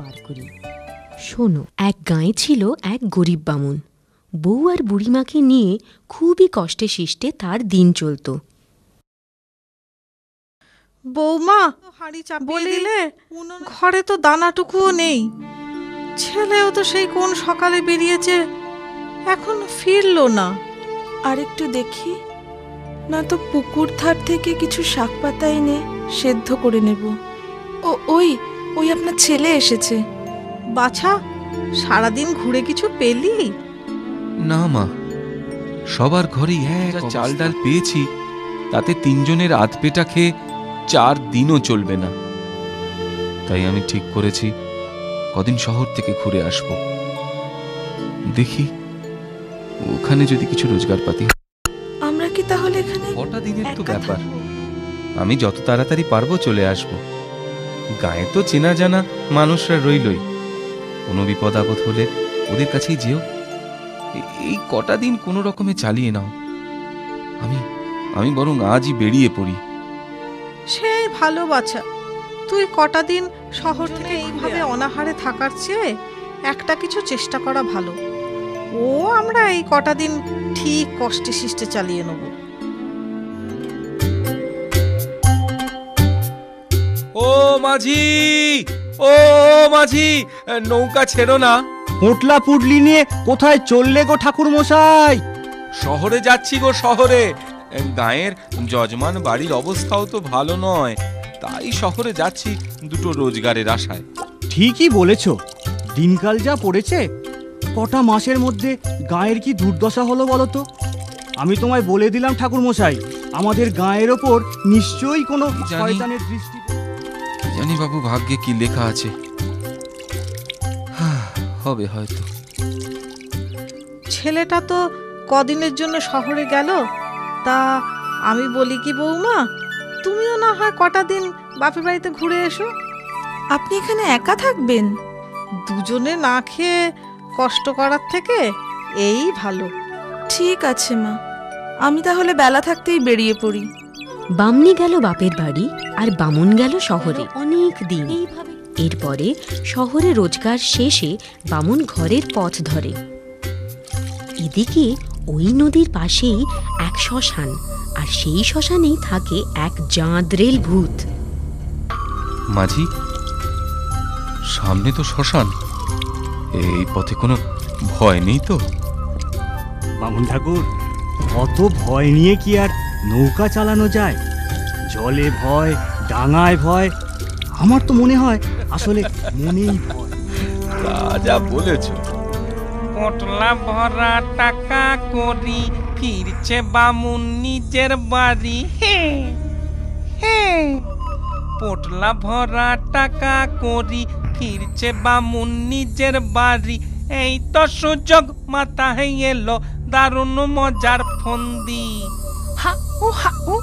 বার করি। শোনো, এক গাঁয়ে ছিল এক গরিব বামুন। বউ আর বুড়িমাকে নিয়ে খুবই কষ্টে শিষ্টে তার দিন চলত। বৌমা, বলিলে ঘরে তো দানাটুকুও নেই। ছেলেও তো সেই কোন সকালে বেরিয়েছে, এখন ফিরলো না। আর একটু দেখি, না তো পুকুর ধার থেকে কিছু শাক পাতা এনে সেদ্ধ করে নেব। ওই ওই আপনার ছেলে এসেছে। বাছা, সারাদিন ঘুরে কিছু পেলি? না মা, সবার ঘরেই চাল ডাল পেয়েছি, তাতে তিনজনের আধ পেটা খেয়ে 4 দিনও চলবে না। তাই আমি ঠিক করেছি কদিন শহর থেকে ঘুরে আসব। দেখি ওখানে যদি কিছু রোজগার পাতি। আমরা কি তাহলে এখানে কটা দিনের তো ব্যাপার, আমি যত তাড়াতাড়ি পারবো চলে আসব। গায়ে তো চেনা জানা মানুষরা রইলই, কোনো বিপদ আপদ হলে ওদের কাছেই যেও। এই কটা দিন কোনো রকমে চালিয়ে নাও। আমি বরং আজই বেরিয়ে পড়ি। সেই ভালো বাছা, তুই কটা দিন শহর থেকে এইভাবে অনাহারে থাকার চেয়ে একটা কিছু চেষ্টা করা ভালো। ও আমরা এই কটা দিন ঠিক কষ্টে শিষ্টে চালিয়ে নেব। ও মাঝি, ও মাঝি, নৌকা ছেড়ো না। পোটলা পুডলি নিয়ে কোথায় চললে গো ঠাকুর মশাই? শহরে যাচ্ছি গো, শহরে। গায়ের যজমান বাড়ির অবস্থাও তো ভালো নয়, তাই শহরে যাচ্ছি দুটো রোজগারের আশায়। ঠিকই বলেছ, দিনকাল যা পড়েছে, কটা মাসের মধ্যে গায়ের কি দুর্দশা হলো বলো তো। আমি তোমায় বলে দিলাম ঠাকুর মশাই, আমাদের গায়ের ওপর নিশ্চয়ই কোনো শয়তানের দৃষ্টি। জানি বাবু, ভাগ্যে কি লেখা আছে, হবে হয়তো। ছেলেটা তো কদিনের জন্য শহরে গেল, তা আমি বলি কি বৌমা, তুমিও না হয় কটা দিন বাপের বাড়িতে ঘুরে এসো। আপনি এখানে একা থাকবেন? দুজনে না খেয়ে কষ্ট করার থেকে এই ভালো। ঠিক আছে মা, আমি তাহলে বেলা থাকতেই বেরিয়ে পড়ি। বামনি গেল বাপের বাড়ি, আর বামুন গেল শহরে অনেক দিন। এরপরে শহরে রোজগার শেষে বামুন ঘরের পথ ধরে। এদিকে ওই নদীর পাশেই এক শ্মশান, আর সেই শ্মশানেই থাকে এক জাঁদরেল ভূত। মাঝি, সামনে তো শ্মশান, এই পথে কোনো ভয় নেই তো? বামুন ঠাকুর, অত ভয় নিয়ে কি আর নৌকা চালানো যায়? জলে ভয়, ডাঙায় ভয়, আমার তো মনে হয় আসলে মনেই ভয়। তা যা বলেছ। পোটলা ভরা টাকা করি, ফিরছে বামুন নিজের বাড়ি। হে হে, পোটলা ভরা টাকা করি, ফিরছে বামুন নিজের বাড়ি। এই তো সুযোগ মাথায় এলো, দারুণ মজার ফন্দি। হা উ হা উ,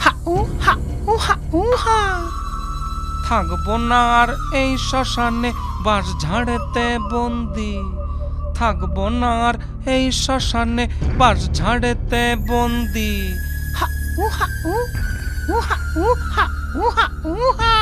হা উ হা উ হা উ হা। থাকবো না আর এই শ্মশানে বাঁশ ঝাড়েতে বন্দি। থাকবো না আর এই শ্মশানে বাঁশ ঝাড়েতে বন্দি। হা উ হা উ, উ হা উ হা উ হা উ হা।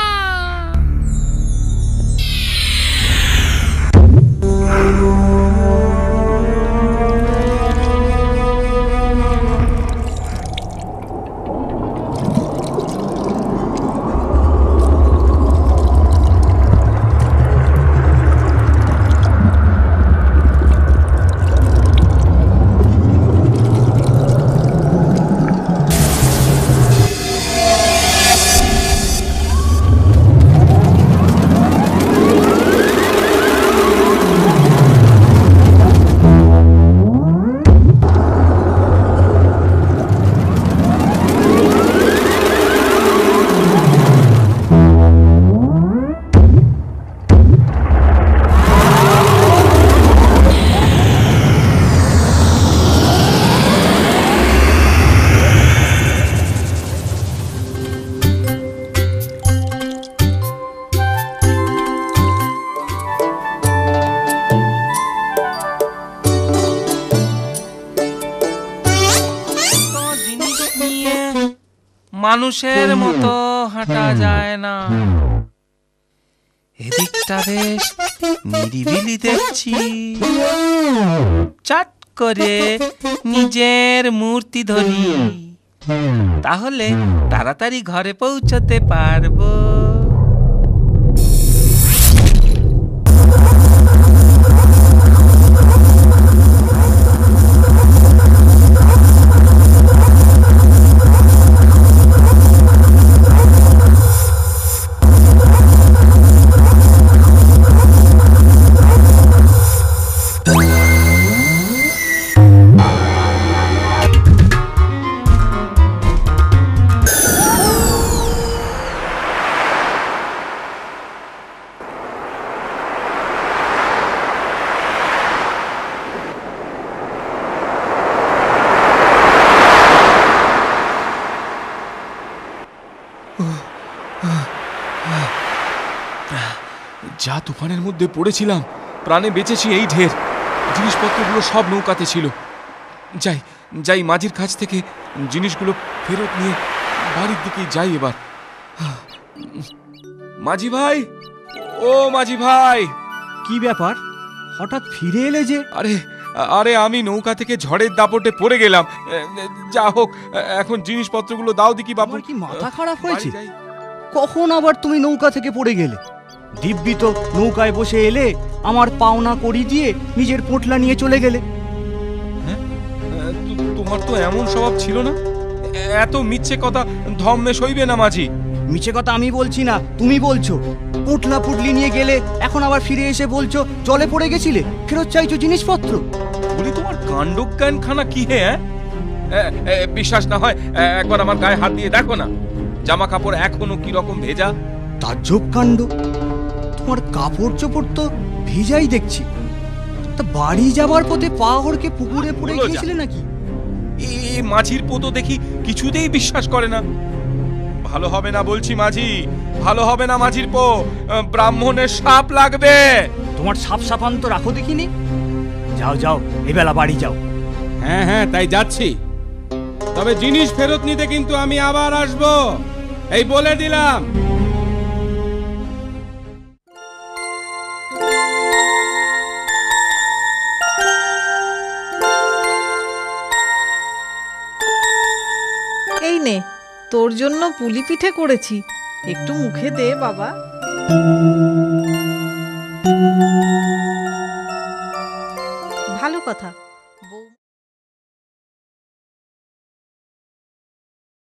মানুষের মতো হাঁটা যায় না। এদিকটা বেশ নিরিবিলি দেখছি। চট করে নিজের মূর্তি ধরি, তাহলে তাড়াতাড়ি ঘরে পৌঁছতে পারবো। যা তুফানের মধ্যে পড়েছিলাম, প্রাণে বেঁচেছি এই ঢের। জিনিসপত্রগুলো সব নৌকাতে ছিল। যাই যাই মাঝির কাছ থেকে জিনিসগুলো ফেরত নিয়ে বাড়ির দিকে যাই এবার। মাঝি ভাই, ও মাঝি ভাই! কি ব্যাপার, হঠাৎ ফিরে এলে যে? আরে আরে আমি নৌকা থেকে ঝড়ের দাপটে পড়ে গেলাম। যা হোক, এখন জিনিসপত্রগুলো দাও দেখি বাবু। তোমার কি মাথা খারাপ হয়েছে? বাড়ি যাই। কখন আবার তুমি নৌকা থেকে পড়ে গেলে? দিব্যি তো নৌকায় বসে এলে, আমার পাওনা করি দিয়ে নিজের পোটলা নিয়ে চলে গেলে। তোমার তো এমন স্বভাব ছিল না। এত মিথ্যে কথা ধম্মে সইবে না মাঝি। মিছে কথা আমি বলছি না, তুমি বলছো। পোটলা পুটলি নিয়ে গেলে, এখন আবার ফিরে এসে বলছো জলে পড়ে গেছিলে, ফেরত চাইছো জিনিসপত্র। বলি তোমার কাণ্ডজ্ঞানখানা কি হে? বিশ্বাস না হয় একবার আমার গায়ে হাত দিয়ে দেখো না, জামা কাপড় এখনো কি রকম ভেজা। তাজ্জব কাণ্ড, তোমার কাপড় চোপড় তো ভেজাই দেখছি। তা বাড়ি যাবার পথে পা হড়কে পুকুরে পড়ে বলো যা। গিয়েছিলে নাকি? এই মাঝির পোতো দেখি কিছুতেই বিশ্বাস করে না। ভালো হবে না বলছি মাঝি, ভালো হবে না মাঝির পো। ব্রাহ্মণের সাপ লাগবে। তোমার সাপ সাপান তো রাখো দেখিনি। যাও যাও, এবেলা বাড়ি যাও। হ্যাঁ হ্যাঁ, তাই যাচ্ছি। তবে জিনিস ফেরত নিতে কিন্তু আমি আবার আসবো, এই বলে দিলাম। এই নে, তোর জন্য পুলি পিঠে করেছি, একটু মুখে দে বাবা। ভালো কথা।